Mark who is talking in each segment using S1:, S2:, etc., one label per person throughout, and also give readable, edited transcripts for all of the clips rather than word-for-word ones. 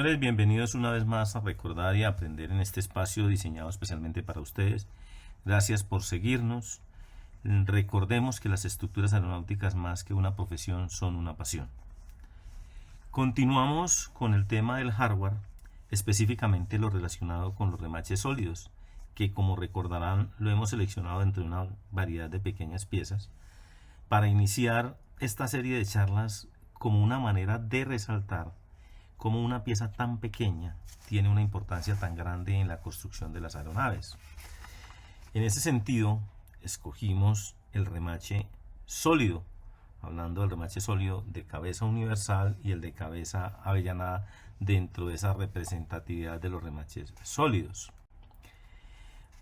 S1: Señores, bienvenidos una vez más a recordar y a aprender en este espacio diseñado especialmente para ustedes. Gracias por seguirnos. Recordemos que las estructuras aeronáuticas, más que una profesión, son una pasión. Continuamos con el tema del hardware, específicamente lo relacionado con los remaches sólidos, que como recordarán lo hemos seleccionado entre una variedad de pequeñas piezas para iniciar esta serie de charlas como una manera de resaltar cómo una pieza tan pequeña tiene una importancia tan grande en la construcción de las aeronaves. En ese sentido, escogimos el remache sólido, hablando del remache sólido de cabeza universal y el de cabeza avellanada dentro de esa representatividad de los remaches sólidos.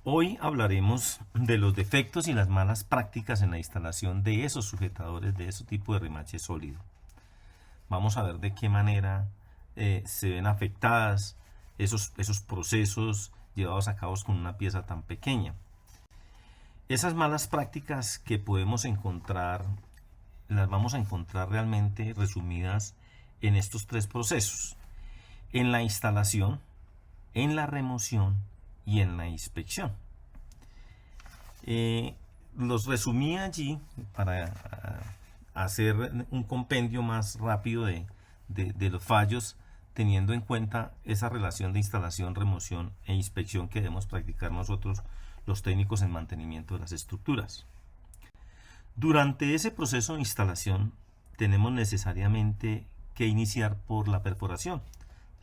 S1: Hoy hablaremos de los defectos y las malas prácticas en la instalación de esos sujetadores, de ese tipo de remache sólido. Vamos a ver de qué manera se ven afectadas esos procesos llevados a cabo con una pieza tan pequeña. Esas malas prácticas que podemos encontrar, las vamos a encontrar realmente resumidas en estos tres procesos: en la instalación, en la remoción y en la inspección. Los resumí allí para hacer un compendio más rápido de los fallos, teniendo en cuenta esa relación de instalación, remoción e inspección que debemos practicar nosotros los técnicos en mantenimiento de las estructuras. Durante ese proceso de instalación tenemos necesariamente que iniciar por la perforación,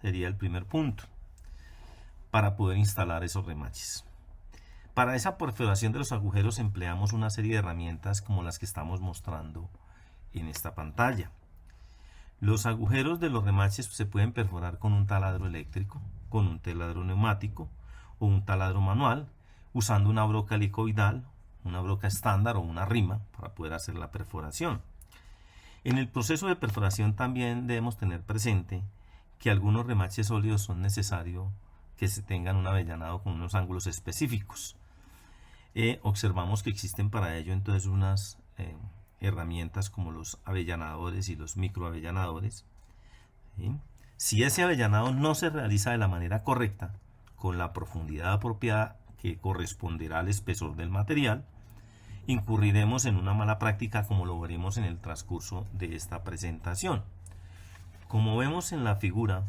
S1: sería el primer punto, para poder instalar esos remaches. Para esa perforación de los agujeros empleamos una serie de herramientas como las que estamos mostrando en esta pantalla. Los agujeros de los remaches se pueden perforar con un taladro eléctrico, con un taladro neumático o un taladro manual, usando una broca helicoidal, una broca estándar o una rima para poder hacer la perforación. En el proceso de perforación también debemos tener presente que algunos remaches sólidos son necesarios que se tengan un avellanado con unos ángulos específicos. Observamos que existen para ello entonces unas herramientas como los avellanadores y los microavellanadores. ¿Sí? Si ese avellanado no se realiza de la manera correcta, con la profundidad apropiada que corresponderá al espesor del material, incurriremos en una mala práctica, como lo veremos en el transcurso de esta presentación. Como vemos en la figura,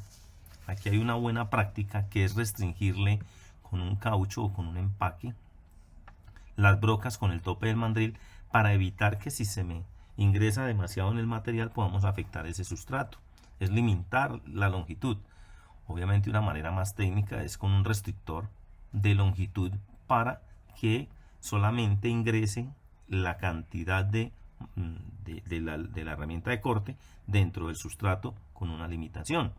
S1: aquí hay una buena práctica que es restringirle con un caucho o con un empaque las brocas con el tope del mandril, para evitar que si se me ingresa demasiado en el material podamos afectar ese sustrato. Es limitar la longitud. Obviamente una manera más técnica es con un restrictor de longitud para que solamente ingrese la cantidad de la herramienta de corte dentro del sustrato con una limitación.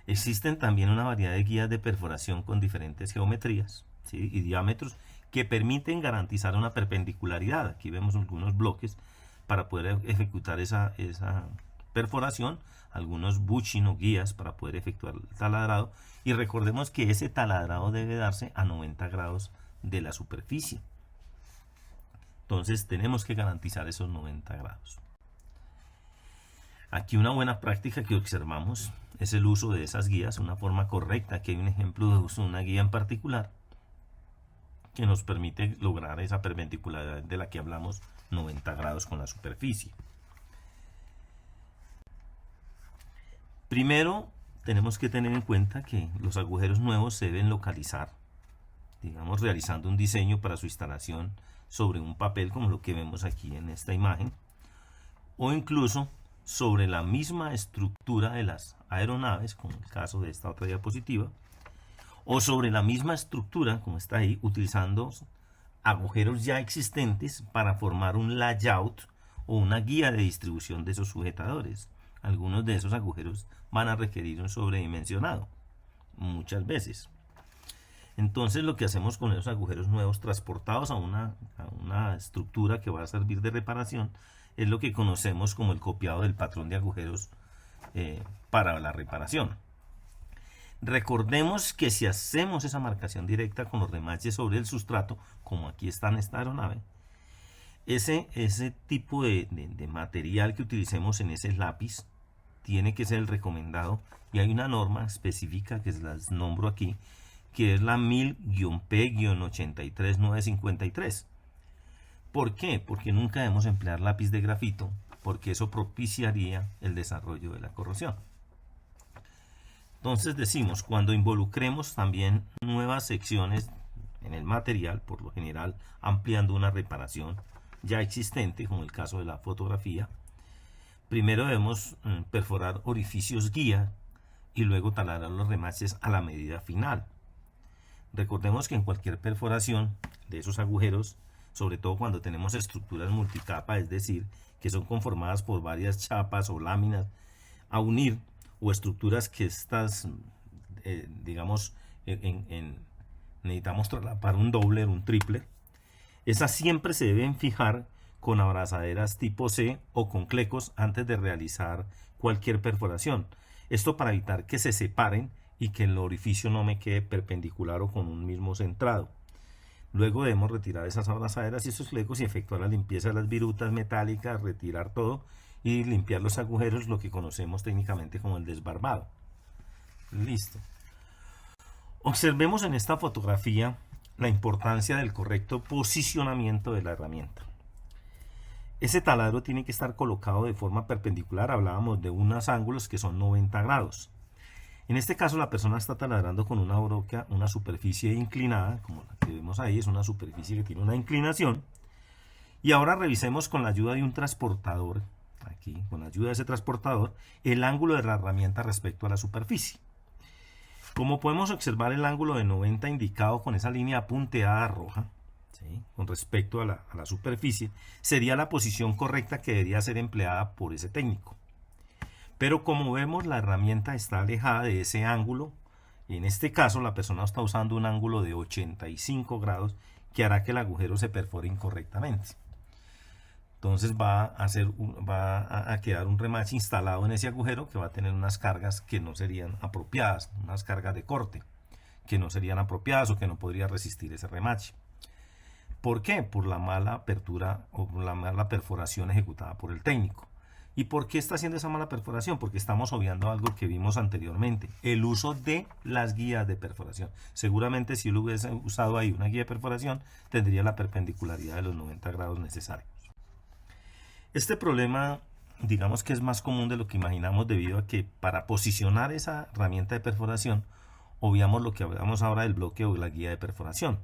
S1: Existen también una variedad de guías de perforación con diferentes geometrías, ¿sí?, y diámetros que permiten garantizar una perpendicularidad. Aquí vemos algunos bloques para poder ejecutar esa perforación, algunos bushing o guías para poder efectuar el taladrado, y recordemos que ese taladrado debe darse a 90 grados de la superficie. Entonces tenemos que garantizar esos 90 grados. Aquí una buena práctica que observamos es el uso de esas guías, una forma correcta. Aquí hay un ejemplo de uso de una guía en particular que nos permite lograr esa perpendicularidad de la que hablamos, 90 grados con la superficie. Primero tenemos que tener en cuenta que los agujeros nuevos se deben localizar, digamos realizando un diseño para su instalación sobre un papel como lo que vemos aquí en esta imagen, o incluso sobre la misma estructura de las aeronaves, como el caso de esta otra diapositiva, o sobre la misma estructura, como está ahí, utilizando agujeros ya existentes para formar un layout o una guía de distribución de esos sujetadores. Algunos de esos agujeros van a requerir un sobredimensionado, muchas veces. Entonces lo que hacemos con esos agujeros nuevos transportados a una estructura que va a servir de reparación es lo que conocemos como el copiado del patrón de agujeros para la reparación. Recordemos que si hacemos esa marcación directa con los remaches sobre el sustrato, como aquí está en esta aeronave, ese tipo de material que utilicemos en ese lápiz tiene que ser el recomendado, y hay una norma específica que las nombro aquí, que es la 1000-P-83953. ¿Por qué? Porque nunca debemos emplear lápiz de grafito, porque eso propiciaría el desarrollo de la corrosión. Entonces decimos, cuando involucremos también nuevas secciones en el material, por lo general ampliando una reparación ya existente, como el caso de la fotografía, primero debemos perforar orificios guía y luego taladrar los remaches a la medida final. Recordemos que en cualquier perforación de esos agujeros, sobre todo cuando tenemos estructuras multicapa, es decir, que son conformadas por varias chapas o láminas a unir, o estructuras que estas, digamos, necesitamos traslapar un doble o un triple, esas siempre se deben fijar con abrazaderas tipo C o con clecos antes de realizar cualquier perforación. Esto para evitar que se separen y que el orificio no me quede perpendicular o con un mismo centrado. Luego debemos retirar esas abrazaderas y esos flecos y efectuar la limpieza de las virutas metálicas, retirar todo y limpiar los agujeros, lo que conocemos técnicamente como el desbarbado. Listo. Observemos en esta fotografía la importancia del correcto posicionamiento de la herramienta. Ese taladro tiene que estar colocado de forma perpendicular. Hablábamos de unos ángulos que son 90 grados. En este caso la persona está taladrando con una broca, una superficie inclinada, como la que vemos ahí, es una superficie que tiene una inclinación. Y ahora revisemos con la ayuda de un transportador, aquí, con la ayuda de ese transportador, el ángulo de la herramienta respecto a la superficie. Como podemos observar, el ángulo de 90 indicado con esa línea punteada roja, ¿sí?, con respecto a la superficie, sería la posición correcta que debería ser empleada por ese técnico. Pero como vemos, la herramienta está alejada de ese ángulo, y en este caso la persona está usando un ángulo de 85 grados que hará que el agujero se perfore incorrectamente. Entonces va a quedar un remache instalado en ese agujero que va a tener unas cargas que no serían apropiadas, unas cargas de corte que no serían apropiadas o que no podría resistir ese remache. ¿Por qué? Por la mala apertura o la mala perforación ejecutada por el técnico. ¿Y por qué está haciendo esa mala perforación? Porque estamos obviando algo que vimos anteriormente, el uso de las guías de perforación. Seguramente si él hubiese usado ahí una guía de perforación, tendría la perpendicularidad de los 90 grados necesarios. Este problema, digamos que es más común de lo que imaginamos, debido a que para posicionar esa herramienta de perforación, obviamos lo que hablamos ahora del bloque o de la guía de perforación.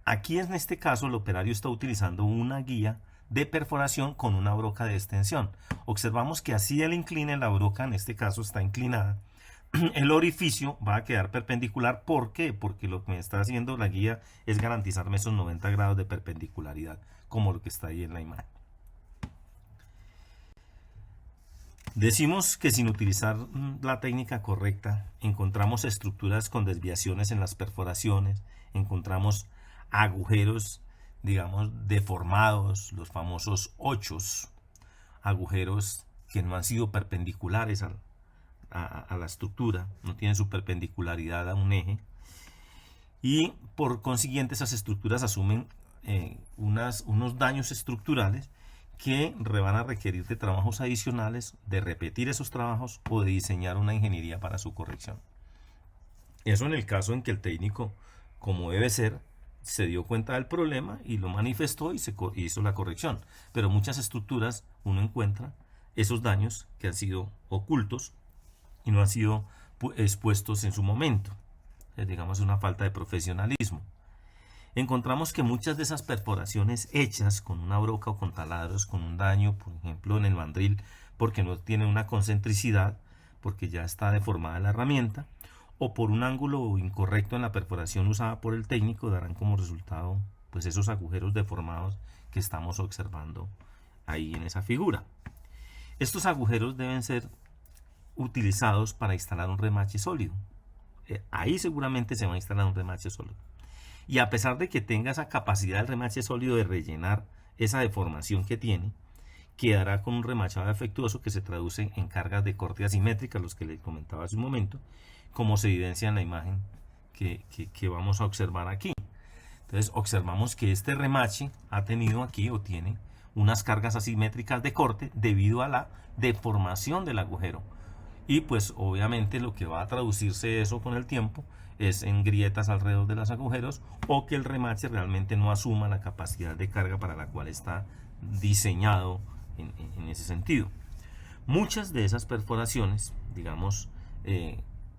S1: Aquí en este caso el operario está utilizando una guía de perforación con una broca de extensión. Observamos que así él incline la broca, en este caso está inclinada, el orificio va a quedar perpendicular. ¿Por qué? Porque lo que me está haciendo la guía es garantizarme esos 90 grados de perpendicularidad, como lo que está ahí en la imagen. Decimos que sin utilizar la técnica correcta encontramos estructuras con desviaciones en las perforaciones, encontramos agujeros, digamos, deformados, los famosos ochos, agujeros que no han sido perpendiculares a la estructura, no tienen su perpendicularidad a un eje, y por consiguiente esas estructuras asumen unos daños estructurales que van a requerir de trabajos adicionales, de repetir esos trabajos o de diseñar una ingeniería para su corrección. Eso en el caso en que el técnico, como debe ser, se dio cuenta del problema y lo manifestó y hizo la corrección. Pero muchas estructuras uno encuentra esos daños que han sido ocultos y no han sido expuestos en su momento. Digamos, una falta de profesionalismo. Encontramos que muchas de esas perforaciones hechas con una broca o con taladros, con un daño, por ejemplo en el mandril, porque no tiene una concentricidad, porque ya está deformada la herramienta, o por un ángulo incorrecto en la perforación usada por el técnico, darán como resultado pues esos agujeros deformados que estamos observando ahí en esa figura. Estos agujeros deben ser utilizados para instalar un remache sólido. Ahí seguramente se va a instalar un remache sólido. Y a pesar de que tenga esa capacidad del remache sólido de rellenar esa deformación que tiene, quedará con un remachado defectuoso que se traduce en cargas de corte asimétricas, los que les comentaba hace un momento, como se evidencia en la imagen que vamos a observar aquí. Entonces observamos que este remache ha tenido aquí o tiene unas cargas asimétricas de corte debido a la deformación del agujero. y pues obviamente lo que va a traducirse eso con el tiempo es en grietas alrededor de los agujeros, o que el remache realmente no asuma la capacidad de carga para la cual está diseñado en ese sentido. Muchas de esas perforaciones, digamos,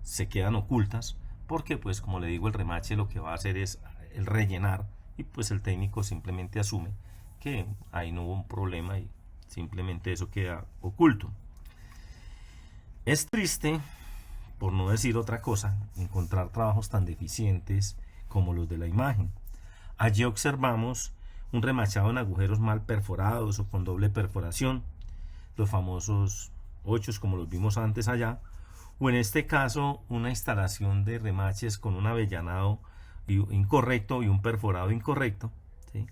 S1: se quedan ocultas porque, pues como le digo, el remache lo que va a hacer es el rellenar, y pues el técnico simplemente asume que ahí no hubo un problema y simplemente eso queda oculto. Es triste, por no decir otra cosa, encontrar trabajos tan deficientes como los de la imagen. Allí observamos un remachado en agujeros mal perforados o con doble perforación, los famosos ochos como los vimos antes allá, o en este caso una instalación de remaches con un avellanado incorrecto y un perforado incorrecto, ¿sí?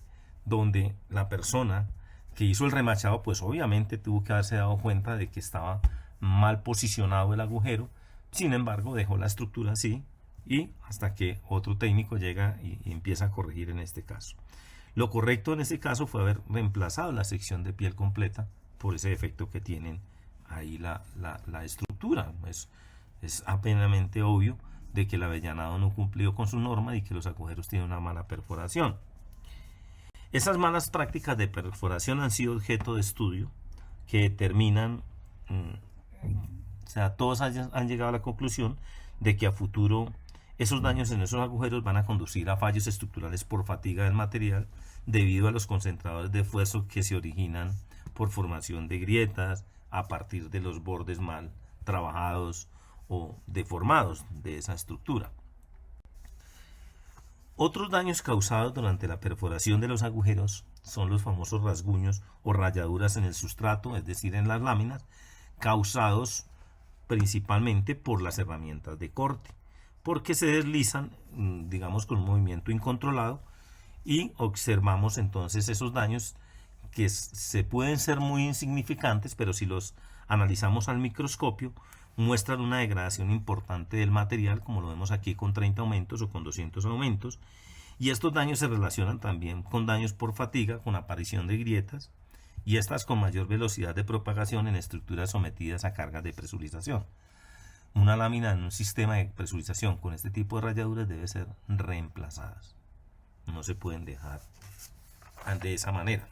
S1: Donde la persona que hizo el remachado pues obviamente tuvo que haberse dado cuenta de que estaba mal posicionado el agujero, sin embargo dejó la estructura así, y hasta que otro técnico llega y empieza a corregir en este caso. Lo correcto en este caso fue haber reemplazado la sección de piel completa por ese defecto que tienen ahí la estructura. Es apenamente obvio de que el avellanado no cumplió con su norma y que los agujeros tienen una mala perforación. Esas malas prácticas de perforación han sido objeto de estudio que determinan, o sea, todos han llegado a la conclusión de que a futuro esos daños en esos agujeros van a conducir a fallos estructurales por fatiga del material debido a los concentradores de esfuerzo que se originan por formación de grietas a partir de los bordes mal trabajados o deformados de esa estructura. Otros daños causados durante la perforación de los agujeros son los famosos rasguños o rayaduras en el sustrato, es decir, en las láminas, causados principalmente por las herramientas de corte, porque se deslizan, digamos, con un movimiento incontrolado, y observamos entonces esos daños que se pueden ser muy insignificantes, pero si los analizamos al microscopio muestran una degradación importante del material, como lo vemos aquí con 30 aumentos o con 200 aumentos, y estos daños se relacionan también con daños por fatiga, con aparición de grietas, y estas con mayor velocidad de propagación en estructuras sometidas a cargas de presurización. Una lámina en un sistema de presurización con este tipo de rayaduras debe ser reemplazadas. No se pueden dejar de esa manera.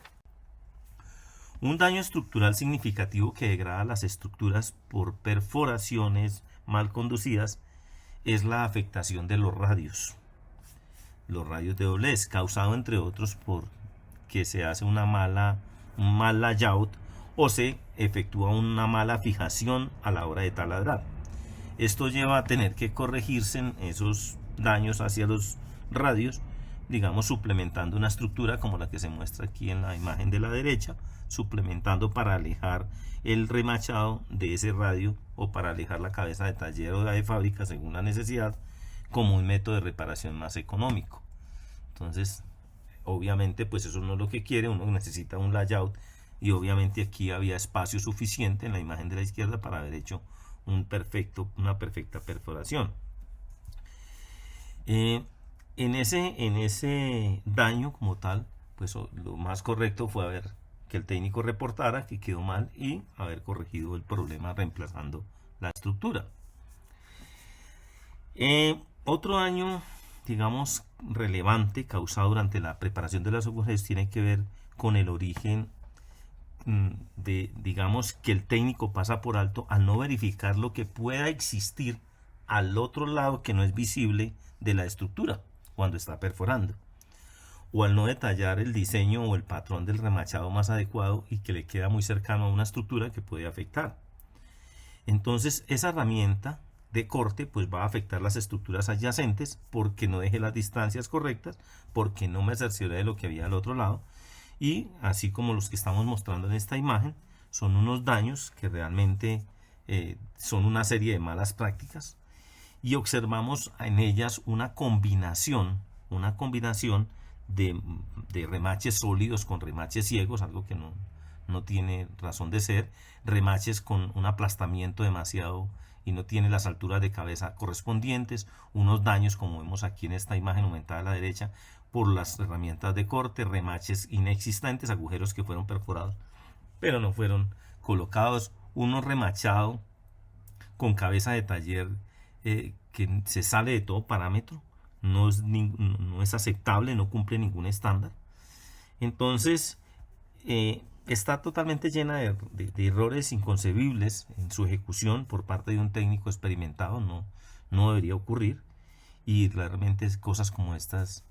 S1: Un daño estructural significativo que degrada las estructuras por perforaciones mal conducidas es la afectación de los radios. Los radios de doblez, causado entre otros por que se hace un mal layout o se efectúa una mala fijación a la hora de taladrar. Esto lleva a tener que corregirse en esos daños hacia los radios, digamos suplementando una estructura como la que se muestra aquí en la imagen de la derecha, suplementando para alejar el remachado de ese radio o para alejar la cabeza de taller o de fábrica según la necesidad, como un método de reparación más económico. Entonces, obviamente, pues eso no es lo que quiere, uno necesita un layout, y obviamente aquí había espacio suficiente en la imagen de la izquierda para haber hecho una perfecta perforación. En ese daño como tal, pues lo más correcto fue que el técnico reportara que quedó mal y haber corregido el problema reemplazando la estructura. Otro daño, digamos, relevante causado durante la preparación de los agujeros tiene que ver con el origen digamos, que el técnico pasa por alto al no verificar lo que pueda existir al otro lado que no es visible de la estructura cuando está perforando, o al no detallar el diseño o el patrón del remachado más adecuado y que le queda muy cercano a una estructura que puede afectar. Entonces esa herramienta de corte pues va a afectar las estructuras adyacentes porque no deje las distancias correctas, porque no me cercioré de lo que había al otro lado, y así como los que estamos mostrando en esta imagen, son unos daños que realmente son una serie de malas prácticas, y observamos en ellas una combinación de remaches sólidos con remaches ciegos, algo que no tiene razón de ser, remaches con un aplastamiento demasiado y no tiene las alturas de cabeza correspondientes, unos daños como vemos aquí en esta imagen aumentada a la derecha por las herramientas de corte, remaches inexistentes, agujeros que fueron perforados pero no fueron colocados, uno remachado con cabeza de taller que se sale de todo parámetro, no es aceptable, no cumple ningún estándar. Entonces, está totalmente llena de errores inconcebibles en su ejecución por parte de un técnico experimentado, no debería ocurrir. Y realmente cosas como estas,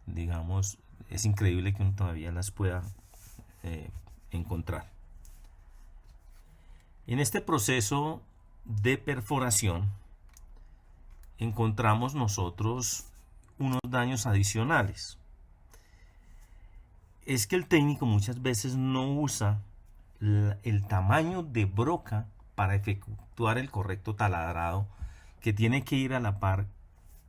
S1: digamos, es increíble que uno todavía las pueda encontrar. En este proceso de perforación encontramos nosotros unos daños adicionales. Es que el técnico muchas veces no usa el tamaño de broca para efectuar el correcto taladrado, que tiene que ir a la par,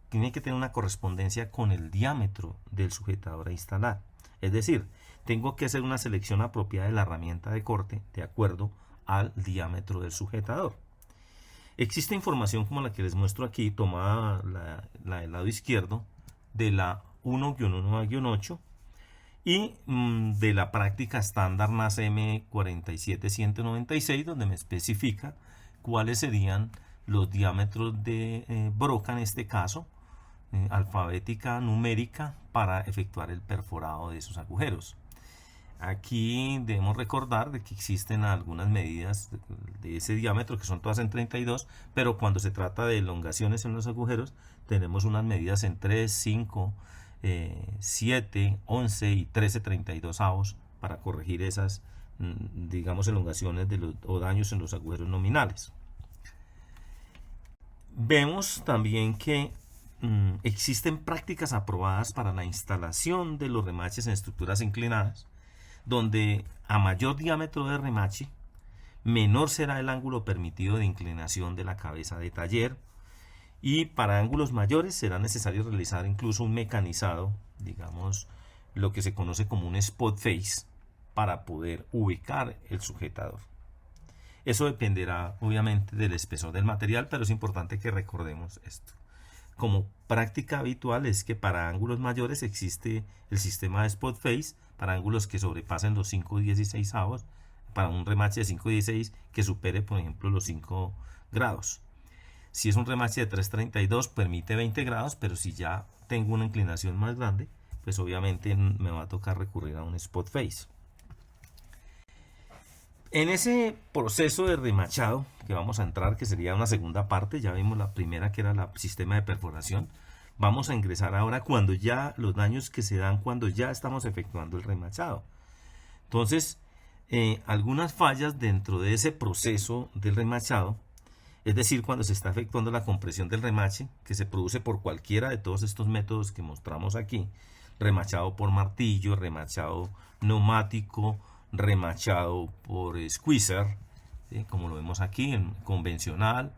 S1: tiene que tener una correspondencia con el diámetro del sujetador a instalar. Es decir, tengo que hacer una selección apropiada de la herramienta de corte de acuerdo al diámetro del sujetador. Existe información como la que les muestro aquí, tomada la del lado izquierdo, de la 1-1A-8 y de la práctica estándar NACM 47196, donde me especifica cuáles serían los diámetros de broca, en este caso, alfabética numérica, para efectuar el perforado de esos agujeros. Aquí debemos recordar de que existen algunas medidas de ese diámetro que son todas en 32, pero cuando se trata de elongaciones en los agujeros tenemos unas medidas en 3, 5, 7, 11 y 13/32 para corregir esas, digamos, elongaciones o daños en los agujeros nominales. Vemos también que existen prácticas aprobadas para la instalación de los remaches en estructuras inclinadas, donde a mayor diámetro de remache, menor será el ángulo permitido de inclinación de la cabeza de taller, y para ángulos mayores será necesario realizar incluso un mecanizado, digamos, lo que se conoce como un spot face, para poder ubicar el sujetador. Eso dependerá obviamente del espesor del material, pero es importante que recordemos esto. Como práctica habitual es que para ángulos mayores existe el sistema de spot face, para ángulos que sobrepasen los 5/16, para un remache de 5/16 que supere, por ejemplo, los 5 grados. Si es un remache de 3/32 permite 20 grados, pero si ya tengo una inclinación más grande, pues obviamente me va a tocar recurrir a un spot face. En ese proceso de remachado que vamos a entrar, que sería una segunda parte, ya vimos la primera que era el sistema de perforación, vamos a ingresar ahora cuando ya los daños que se dan cuando ya estamos efectuando el remachado. Entonces, algunas fallas dentro de ese proceso del remachado, es decir, cuando se está efectuando la compresión del remache, que se produce por cualquiera de todos estos métodos que mostramos aquí, remachado por martillo, remachado neumático, remachado por squeezer, ¿sí? Como lo vemos aquí, en convencional,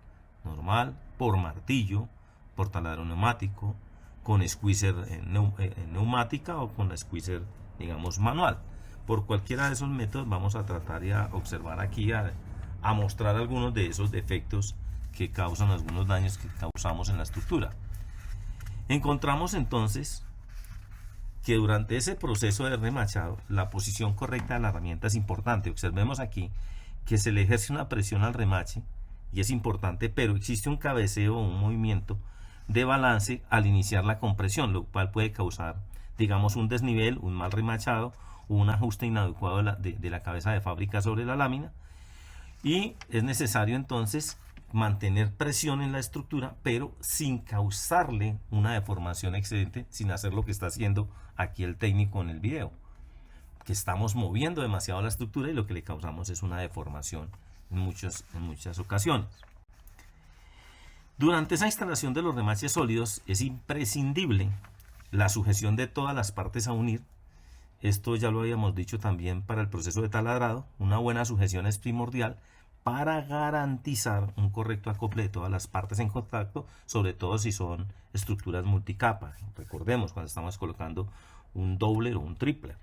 S1: normal, por martillo, por taladro neumático, con squeezer en neumática o con la squeezer, digamos, manual. Por cualquiera de esos métodos vamos a tratar de observar aquí, a mostrar algunos de esos defectos que causan algunos daños que causamos en la estructura. Encontramos entonces que durante ese proceso de remachado la posición correcta de la herramienta es importante. Observemos aquí que se le ejerce una presión al remache y es importante, pero existe un cabeceo o un movimiento de balance al iniciar la compresión, lo cual puede causar, digamos, un desnivel, un mal remachado o un ajuste inadecuado de la cabeza de fábrica sobre la lámina, y es necesario entonces mantener presión en la estructura, pero sin causarle una deformación excedente, sin hacer lo que está haciendo aquí el técnico en el video, que estamos moviendo demasiado la estructura y lo que le causamos es una deformación en muchas ocasiones. Durante esa instalación de los remaches sólidos es imprescindible la sujeción de todas las partes a unir. Esto ya lo habíamos dicho también para el proceso de taladrado. Una buena sujeción es primordial para garantizar un correcto acople de todas las partes en contacto, sobre todo si son estructuras multicapa. Recordemos cuando estamos colocando un doble o un triple,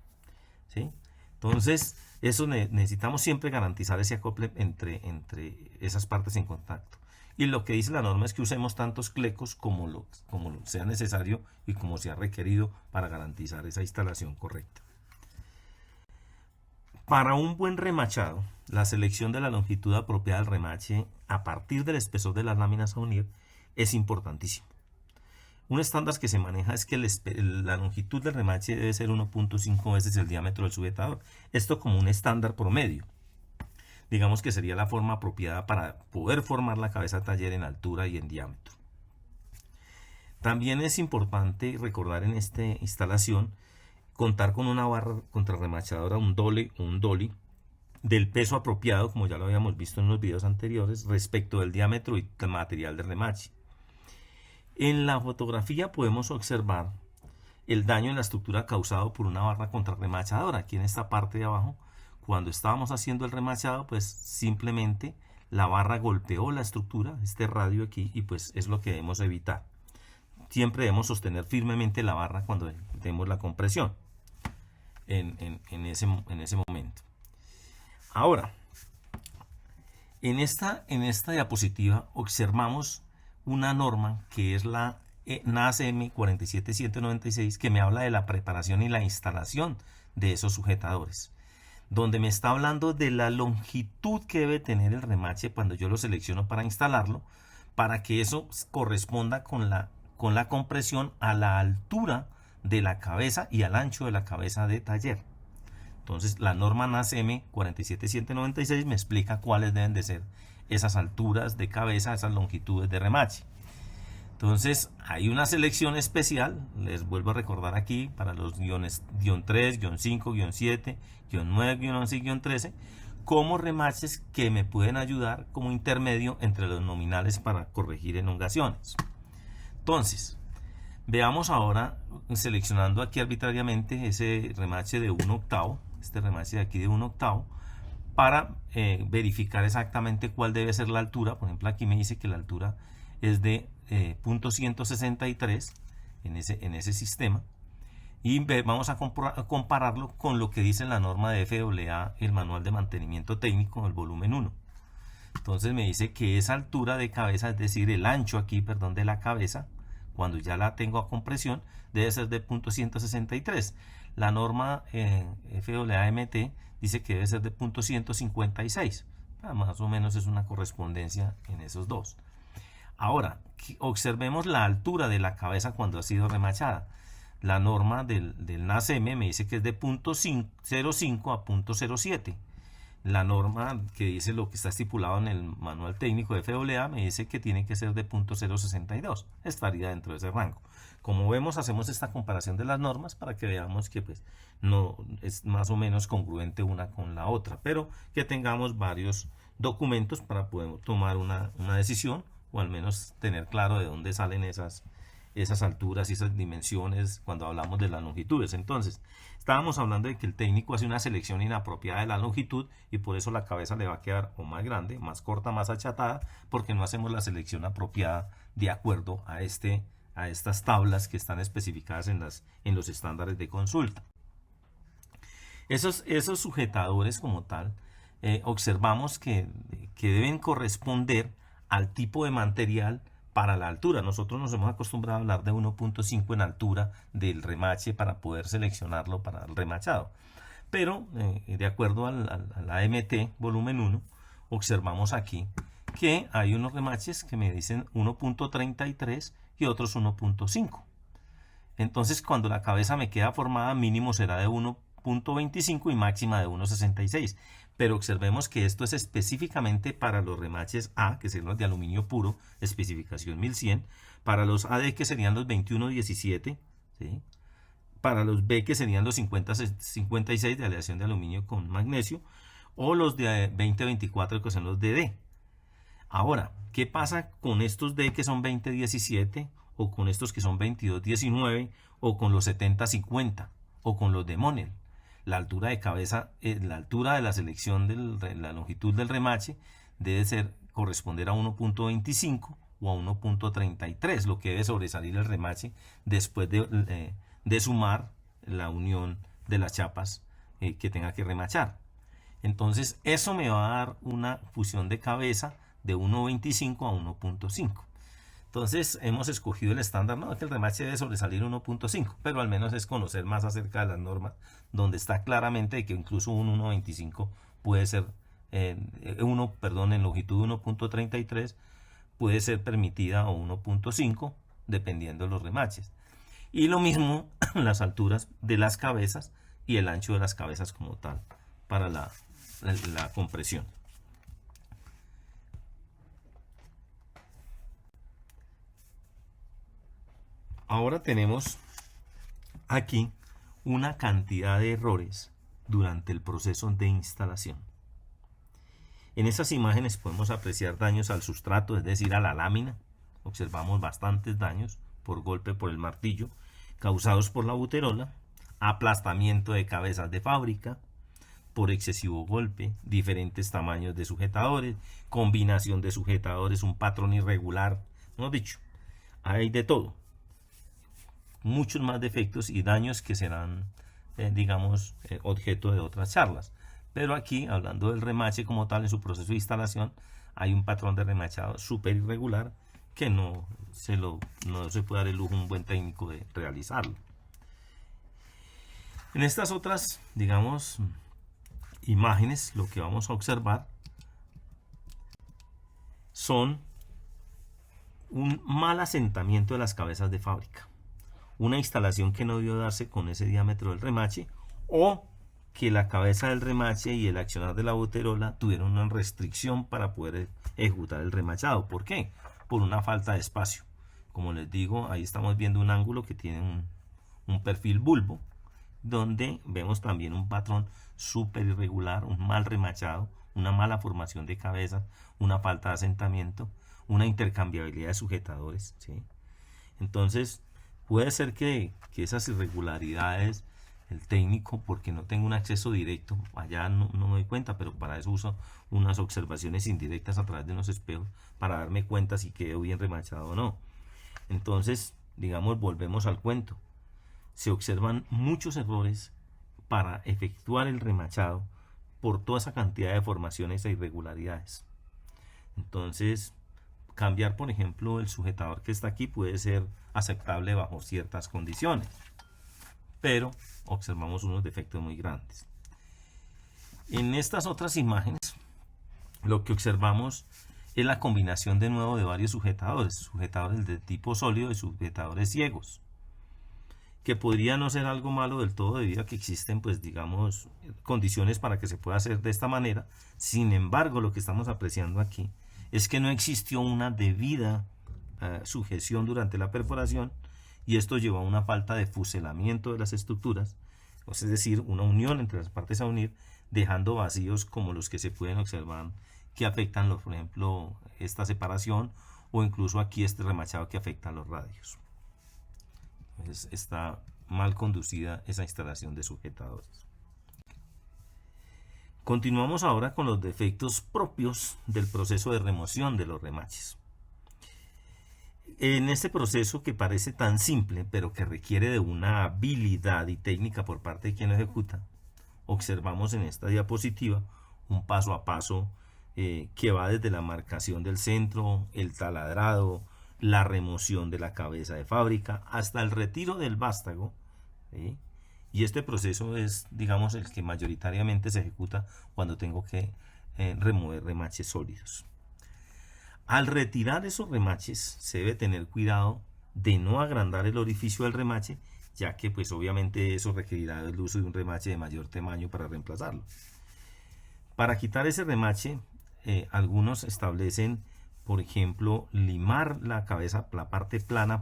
S1: ¿sí? Entonces, eso necesitamos siempre garantizar ese acople entre esas partes en contacto. Y lo que dice la norma es que usemos tantos clecos como lo sea necesario y como sea requerido para garantizar esa instalación correcta. Para un buen remachado, la selección de la longitud apropiada del remache a partir del espesor de las láminas a unir es importantísimo. Un estándar que se maneja es que la longitud del remache debe ser 1.5 veces el diámetro del sujetador. Esto como un estándar promedio. Digamos que sería la forma apropiada para poder formar la cabeza de taller en altura y en diámetro. También es importante recordar en esta instalación contar con una barra contrarremachadora, un dolly o un dolly, del peso apropiado, como ya lo habíamos visto en los videos anteriores, respecto del diámetro y del material de remache. En la fotografía podemos observar el daño en la estructura causado por una barra contrarremachadora. Aquí en esta parte de abajo, cuando estábamos haciendo el remachado, pues simplemente la barra golpeó la estructura, este radio aquí, y pues es lo que debemos evitar. Siempre debemos sostener firmemente la barra cuando demos la compresión en ese momento. Ahora, en esta diapositiva observamos una norma que es la NASM 47796, que me habla de la preparación y la instalación de esos sujetadores, donde me está hablando de la longitud que debe tener el remache cuando yo lo selecciono para instalarlo, para que eso corresponda con la compresión a la altura de la cabeza y al ancho de la cabeza de taller. Entonces la norma NASM 47796 me explica cuáles deben de ser esas alturas de cabeza, esas longitudes de remache. Entonces hay una selección especial, les vuelvo a recordar aquí, para los guiones guión 3, guión 5, guión 7, guión 9, guión 11 y guión 13, como remaches que me pueden ayudar como intermedio entre los nominales para corregir elongaciones. Entonces, veamos ahora, seleccionando aquí arbitrariamente ese remache de 1/8, este remache de aquí de 1/8, para verificar exactamente cuál debe ser la altura. Por ejemplo, aquí me dice que la altura es de .163 en ese sistema. Y vamos a compararlo con lo que dice la norma de FAA, el manual de mantenimiento técnico, el volumen 1. Entonces me dice que esa altura de cabeza, es decir, el ancho aquí, perdón, de la cabeza, cuando ya la tengo a compresión, debe ser de .163. La norma FAA-MT dice que debe ser de .156. Más o menos es una correspondencia en esos dos. Ahora, observemos la altura de la cabeza cuando ha sido remachada. La norma del NASM me dice que es de .05 a .07. La norma que dice lo que está estipulado en el manual técnico de FAA me dice que tiene que ser de .062. Estaría dentro de ese rango. Como vemos, hacemos esta comparación de las normas para que veamos que pues no es más o menos congruente una con la otra, pero que tengamos varios documentos para poder tomar una decisión, o al menos tener claro de dónde salen esas alturas y esas dimensiones cuando hablamos de las longitudes. Entonces, estábamos hablando de que el técnico hace una selección inapropiada de la longitud y por eso la cabeza le va a quedar o más grande, más corta, más achatada, porque no hacemos la selección apropiada de acuerdo a estas tablas que están especificadas en los estándares de consulta. Esos sujetadores como tal, observamos que deben corresponder al tipo de material para la altura. Nosotros nos hemos acostumbrado a hablar de 1.5 en altura del remache para poder seleccionarlo para el remachado. Pero de acuerdo al AMT volumen 1, observamos aquí que hay unos remaches que me dicen 1.33 y otros 1.5. Entonces cuando la cabeza me queda formada, mínimo será de 1.25 y máxima de 1.66. Pero observemos que esto es específicamente para los remaches A, que serían los de aluminio puro, especificación 1100, para los AD, que serían los 2117, ¿sí? Para los B, que serían los 5056 de aleación de aluminio con magnesio, o los de 2024, que son los de D. Ahora, ¿qué pasa con estos D que son 2017, o con estos que son 2219, o con los 7050, o con los de Monel? La altura de cabeza, la altura de la selección de la longitud del remache debe corresponder a 1.25 o a 1.33, lo que debe sobresalir el remache después de sumar la unión de las chapas que tenga que remachar. Entonces eso me va a dar una fusión de cabeza de 1.25 a 1.5. Entonces hemos escogido el estándar, no, que el remache debe sobresalir 1.5, pero al menos es conocer más acerca de las normas, donde está claramente que incluso un 1.25 puede ser en longitud 1.33 puede ser permitida, o 1.5, dependiendo de los remaches. Y lo mismo las alturas de las cabezas y el ancho de las cabezas como tal para la compresión. Ahora tenemos aquí una cantidad de errores durante el proceso de instalación. En esas imágenes podemos apreciar daños al sustrato, es decir, a la lámina. Observamos bastantes daños por golpe por el martillo, causados por la buterola, aplastamiento de cabezas de fábrica, por excesivo golpe, diferentes tamaños de sujetadores, combinación de sujetadores, un patrón irregular, no dicho, hay de todo. Muchos más defectos y daños que serán, objeto de otras charlas. Pero aquí, hablando del remache como tal en su proceso de instalación, hay un patrón de remachado súper irregular que no se puede dar el lujo a un buen técnico de realizarlo. En estas otras, imágenes, lo que vamos a observar son un mal asentamiento de las cabezas de fábrica, una instalación que no debió darse con ese diámetro del remache, o que la cabeza del remache y el accionar de la buterola tuvieron una restricción para poder ejecutar el remachado. ¿Por qué? Por una falta de espacio. Como les digo, ahí estamos viendo un ángulo que tiene un perfil bulbo, donde vemos también un patrón súper irregular, un mal remachado, una mala formación de cabeza, una falta de asentamiento, una intercambiabilidad de sujetadores, ¿sí? Entonces, puede ser que esas irregularidades, el técnico, porque no tengo un acceso directo, allá no me doy cuenta, pero para eso uso unas observaciones indirectas a través de unos espejos para darme cuenta si quedó bien remachado o no. Entonces, volvemos al cuento. Se observan muchos errores para efectuar el remachado por toda esa cantidad de formaciones e irregularidades. Entonces, cambiar, por ejemplo, el sujetador que está aquí puede ser aceptable bajo ciertas condiciones, pero observamos unos defectos muy grandes. En estas otras imágenes, lo que observamos es la combinación de nuevo de varios sujetadores de tipo sólido y sujetadores ciegos, que podría no ser algo malo del todo debido a que existen, condiciones para que se pueda hacer de esta manera. Sin embargo, lo que estamos apreciando aquí es que no existió una debida sujeción durante la perforación, y esto llevó a una falta de fuselamiento de las estructuras, es decir, una unión entre las partes a unir, dejando vacíos como los que se pueden observar que afectan, por ejemplo, esta separación, o incluso aquí este remachado que afecta a los radios. Entonces, está mal conducida esa instalación de sujetadores. Continuamos ahora con los defectos propios del proceso de remoción de los remaches. En este proceso, que parece tan simple, pero que requiere de una habilidad y técnica por parte de quien lo ejecuta, observamos en esta diapositiva un paso a paso que va desde la marcación del centro, el taladrado, la remoción de la cabeza de fábrica, hasta el retiro del vástago, ¿sí? Y este proceso es, el que mayoritariamente se ejecuta cuando tengo que remover remaches sólidos. Al retirar esos remaches, se debe tener cuidado de no agrandar el orificio del remache, ya que obviamente eso requerirá el uso de un remache de mayor tamaño para reemplazarlo. Para quitar ese remache, algunos establecen, por ejemplo, limar la parte plana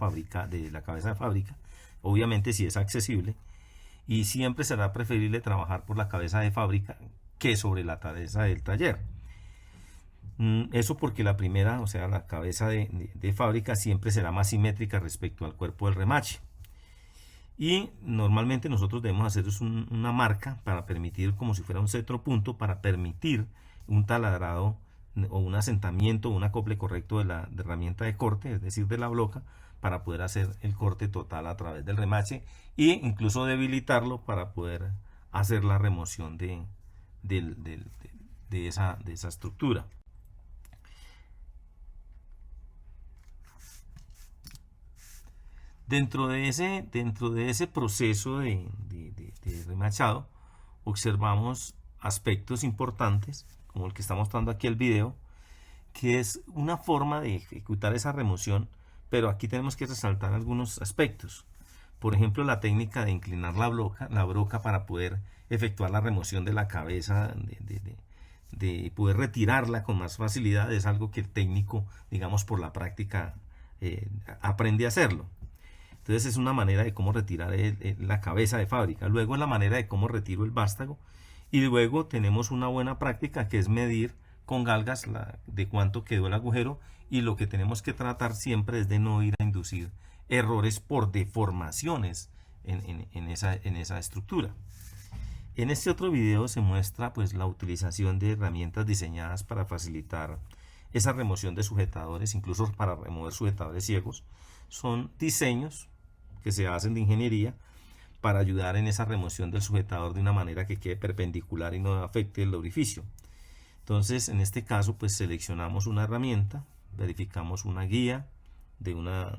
S1: de la cabeza de fábrica, obviamente si es accesible, y siempre será preferible trabajar por la cabeza de fábrica que sobre la cabeza del taller. Eso porque la primera, la cabeza de fábrica, siempre será más simétrica respecto al cuerpo del remache. Y normalmente nosotros debemos hacer una marca para permitir, como si fuera un centropunto, para permitir un taladrado o un asentamiento, un acople correcto de la herramienta de corte, es decir, de la bloca, para poder hacer el corte total a través del remache, e incluso debilitarlo para poder hacer la remoción de esa estructura. Dentro de ese proceso de remachado, observamos aspectos importantes como el que está mostrando aquí el video, que es una forma de ejecutar esa remoción, pero aquí tenemos que resaltar algunos aspectos. Por ejemplo, la técnica de inclinar la broca para poder efectuar la remoción de la cabeza, de poder retirarla con más facilidad, es algo que el técnico, digamos, por la práctica aprende a hacerlo. Entonces es una manera de cómo retirar la cabeza de fábrica. Luego es la manera de cómo retiro el vástago. Y luego tenemos una buena práctica que es medir con galgas de cuánto quedó el agujero, y lo que tenemos que tratar siempre es de no ir a inducir errores por deformaciones en esa estructura. En este otro video se muestra pues la utilización de herramientas diseñadas para facilitar esa remoción de sujetadores, incluso para remover sujetadores ciegos. Son diseños que se hacen de ingeniería para ayudar en esa remoción del sujetador de una manera que quede perpendicular y no afecte el orificio. Entonces, en este caso, pues seleccionamos una herramienta, verificamos una guía de una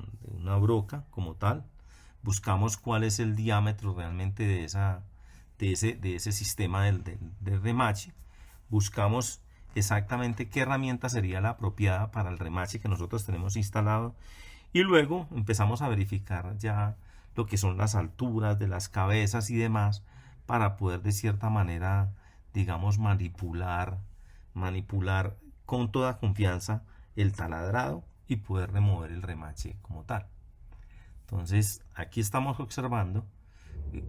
S1: broca como tal, buscamos cuál es el diámetro realmente de ese sistema del remache, buscamos exactamente qué herramienta sería la apropiada para el remache que nosotros tenemos instalado, y luego empezamos a verificar ya lo que son las alturas de las cabezas y demás, para poder de cierta manera, digamos, manipular con toda confianza el taladrado y poder remover el remache como tal. Entonces aquí estamos observando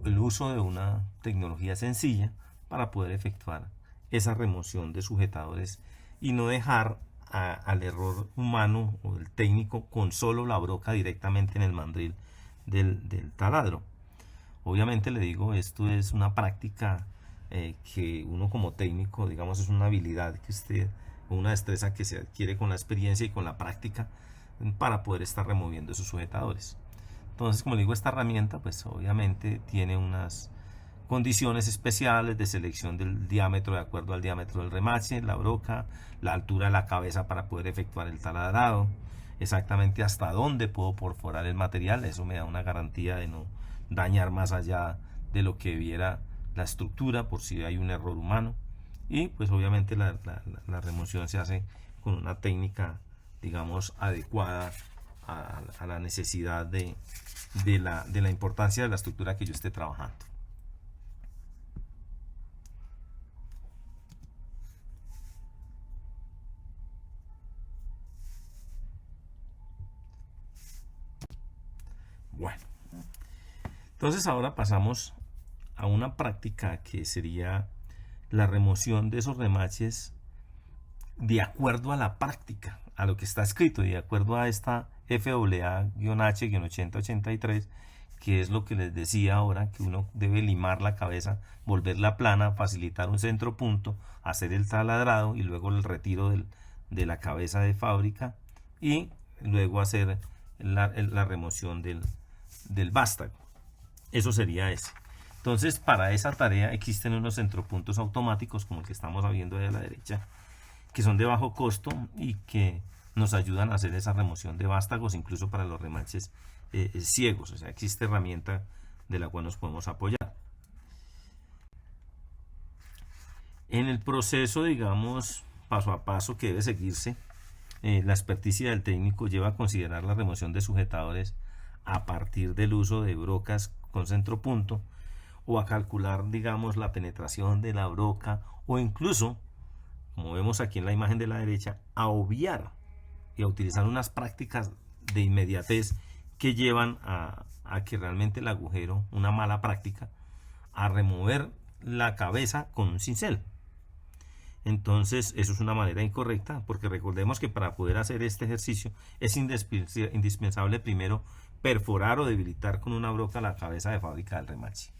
S1: el uso de una tecnología sencilla para poder efectuar esa remoción de sujetadores y no dejar al error humano o del técnico con solo la broca directamente en el mandril del taladro. Obviamente le digo, esto es una práctica que uno como técnico, digamos, es una habilidad que usted, una destreza que se adquiere con la experiencia y con la práctica para poder estar removiendo esos sujetadores. Entonces, como digo, esta herramienta pues obviamente tiene unas condiciones especiales de selección del diámetro de acuerdo al diámetro del remache, la broca, la altura de la cabeza para poder efectuar el taladrado, exactamente hasta dónde puedo perforar el material. Eso me da una garantía de no dañar más allá de lo que viera la estructura por si hay un error humano. Y pues obviamente la remoción se hace con una técnica, digamos, adecuada a la necesidad de la importancia de la estructura que yo esté trabajando. Bueno, entonces ahora pasamos a una práctica que sería la remoción de esos remaches de acuerdo a la práctica, a lo que está escrito, de acuerdo a esta FAA-H-8083, que es lo que les decía ahora, que uno debe limar la cabeza, volverla plana, facilitar un centro punto, hacer el taladrado y luego el retiro de la cabeza de fábrica y luego hacer la remoción del vástago. Eso sería ese. Entonces, para esa tarea existen unos centropuntos automáticos como el que estamos viendo ahí a la derecha, que son de bajo costo y que nos ayudan a hacer esa remoción de vástagos, incluso para los remaches ciegos. O sea, existe herramienta de la cual nos podemos apoyar. En el proceso, digamos, paso a paso que debe seguirse, la experticia del técnico lleva a considerar la remoción de sujetadores a partir del uso de brocas con centropunto, o a calcular, digamos, la penetración de la broca, o incluso, como vemos aquí en la imagen de la derecha, a obviar y a utilizar unas prácticas de inmediatez que llevan a que realmente el agujero, una mala práctica, a remover la cabeza con un cincel. Entonces eso es una manera incorrecta, porque recordemos que para poder hacer este ejercicio es indispensable primero perforar o debilitar con una broca la cabeza de fábrica del remache.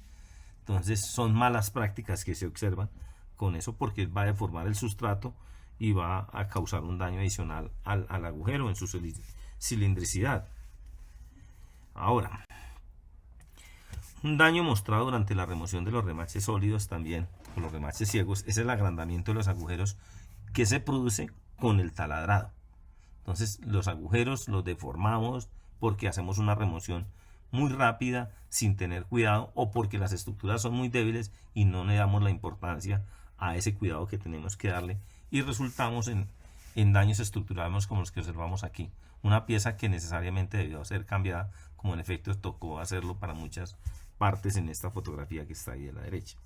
S1: Entonces son malas prácticas que se observan con eso, porque va a deformar el sustrato y va a causar un daño adicional al agujero en su cilindricidad. Ahora, un daño mostrado durante la remoción de los remaches sólidos también, o los remaches ciegos, es el agrandamiento de los agujeros que se produce con el taladrado. Entonces los agujeros los deformamos porque hacemos una remoción muy rápida sin tener cuidado, o porque las estructuras son muy débiles y no le damos la importancia a ese cuidado que tenemos que darle y resultamos en daños estructurales como los que observamos aquí. Una pieza que necesariamente debió ser cambiada, como en efecto tocó hacerlo para muchas partes en esta fotografía que está ahí a la derecha.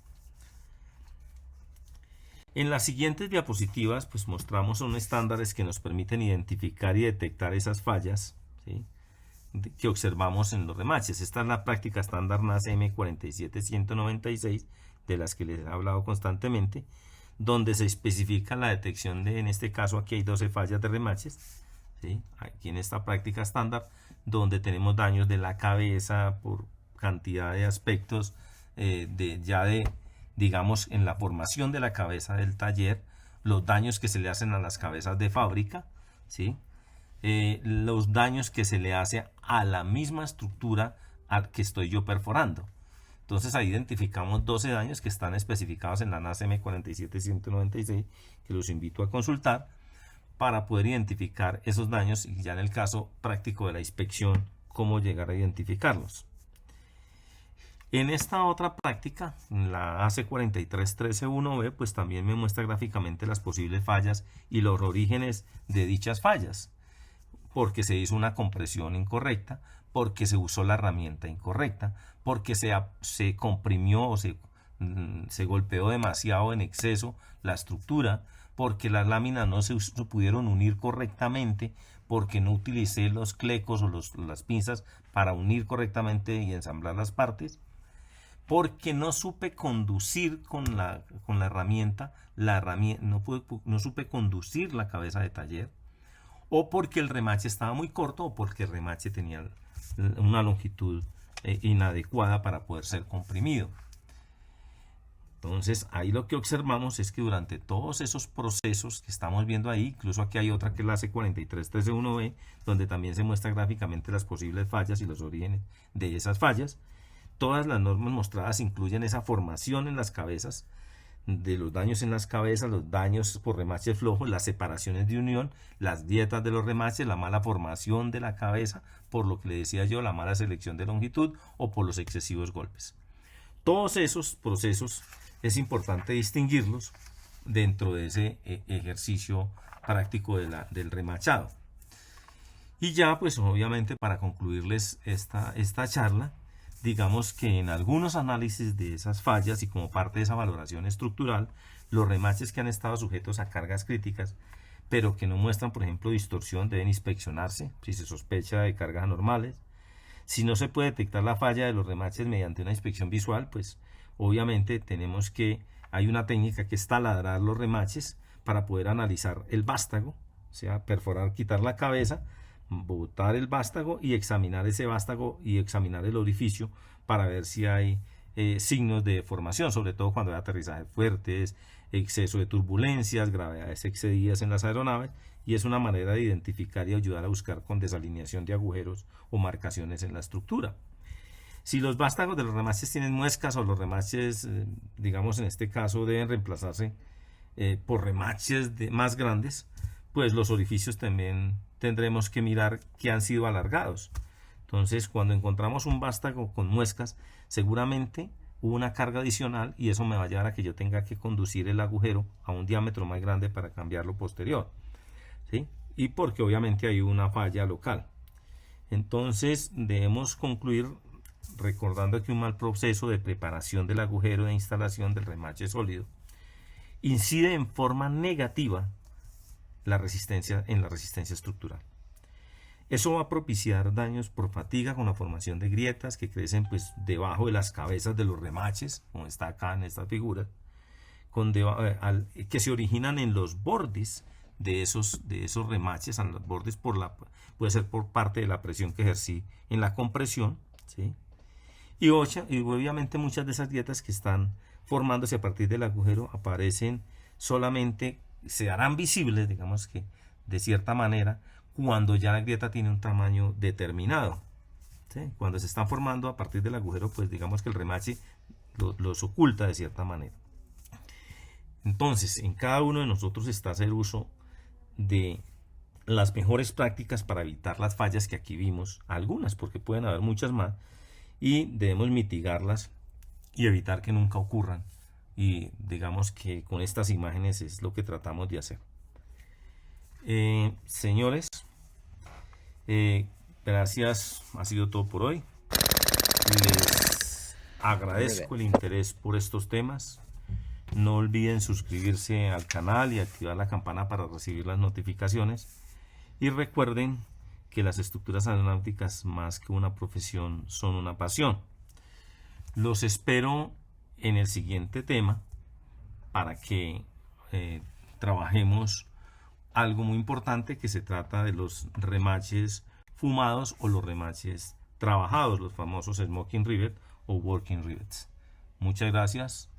S1: En las siguientes diapositivas pues mostramos unos estándares que nos permiten identificar y detectar esas fallas, ¿sí?, que observamos en los remaches. Esta es la práctica estándar NAS M47196, de las que les he hablado constantemente, donde se especifica la detección de, en este caso aquí hay 12 fallas de remaches, ¿sí?, aquí en esta práctica estándar, donde tenemos daños de la cabeza por cantidad de aspectos, digamos, en la formación de la cabeza del taller, los daños que se le hacen a las cabezas de fábrica, ¿sí?, los daños que se le hace a la misma estructura al que estoy yo perforando. Entonces ahí identificamos 12 daños que están especificados en la NAS M47196, que los invito a consultar para poder identificar esos daños y ya en el caso práctico de la inspección, cómo llegar a identificarlos. En esta otra práctica, la AC431B, pues también me muestra gráficamente las posibles fallas y los orígenes de dichas fallas, porque se hizo una compresión incorrecta, porque se usó la herramienta incorrecta, porque se comprimió o se golpeó demasiado en exceso la estructura, porque las láminas no se pudieron unir correctamente, porque no utilicé los clecos o las pinzas para unir correctamente y ensamblar las partes, porque no supe conducir con la herramienta, no supe conducir la cabeza de taller, o porque el remache estaba muy corto, o porque el remache tenía una longitud inadecuada para poder ser comprimido. Entonces ahí lo que observamos es que durante todos esos procesos que estamos viendo ahí, incluso aquí hay otra que es la C431B, donde también se muestra gráficamente las posibles fallas y los orígenes de esas fallas. Todas las normas mostradas incluyen esa formación en las cabezas, de los daños en las cabezas, los daños por remaches flojos, las separaciones de unión, las dietas de los remaches, la mala formación de la cabeza, por lo que le decía yo, la mala selección de longitud o por los excesivos golpes. Todos esos procesos es importante distinguirlos dentro de ese ejercicio práctico del remachado. Y ya pues obviamente para concluirles esta charla, digamos que en algunos análisis de esas fallas y como parte de esa valoración estructural, los remaches que han estado sujetos a cargas críticas, pero que no muestran, por ejemplo, distorsión, deben inspeccionarse si se sospecha de cargas anormales. Si no se puede detectar la falla de los remaches mediante una inspección visual, pues obviamente hay una técnica que es taladrar los remaches para poder analizar el vástago, o sea, perforar, quitar la cabeza, botar el vástago y examinar ese vástago y examinar el orificio para ver si hay signos de deformación, sobre todo cuando hay aterrizajes fuertes, exceso de turbulencias, gravedades excedidas en las aeronaves, y es una manera de identificar y ayudar a buscar con desalineación de agujeros o marcaciones en la estructura. Si los vástagos de los remaches tienen muescas o los remaches, digamos en este caso, deben reemplazarse por remaches más grandes, pues los orificios también tendremos que mirar que han sido alargados. Entonces, cuando encontramos un vástago con muescas, seguramente hubo una carga adicional y eso me va a llevar a que yo tenga que conducir el agujero a un diámetro más grande para cambiarlo posterior, ¿sí? Y porque obviamente hay una falla local. Entonces, debemos concluir recordando que un mal proceso de preparación del agujero de instalación del remache sólido incide en forma negativa en la resistencia estructural. Eso va a propiciar daños por fatiga con la formación de grietas que crecen pues debajo de las cabezas de los remaches, como está acá en esta figura, que se originan en los bordes de esos remaches, en los bordes puede ser por parte de la presión que ejercí en la compresión, ¿sí? Y obviamente muchas de esas grietas que están formándose a partir del agujero aparecen solamente, se harán visibles, digamos que de cierta manera, cuando ya la grieta tiene un tamaño determinado, ¿sí? Cuando se están formando a partir del agujero, pues digamos que el remache los oculta de cierta manera. Entonces, en cada uno de nosotros está hacer uso de las mejores prácticas para evitar las fallas que aquí vimos, algunas, porque pueden haber muchas más, y debemos mitigarlas y evitar que nunca ocurran y digamos que con estas imágenes es lo que tratamos de hacer. Señores, gracias, ha sido todo por hoy. Les agradezco el interés por estos temas. No olviden suscribirse al canal y activar la campana para recibir las notificaciones. Y recuerden que las estructuras aeronáuticas, más que una profesión, son una pasión. Los espero en el siguiente tema para que trabajemos algo muy importante, que se trata de los remaches fumados o los remaches trabajados, los famosos smoking rivet o working rivets. Muchas gracias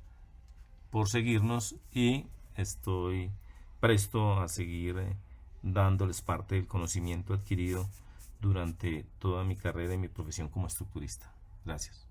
S1: por seguirnos y estoy presto a seguir dándoles parte del conocimiento adquirido durante toda mi carrera y mi profesión como estructurista. Gracias.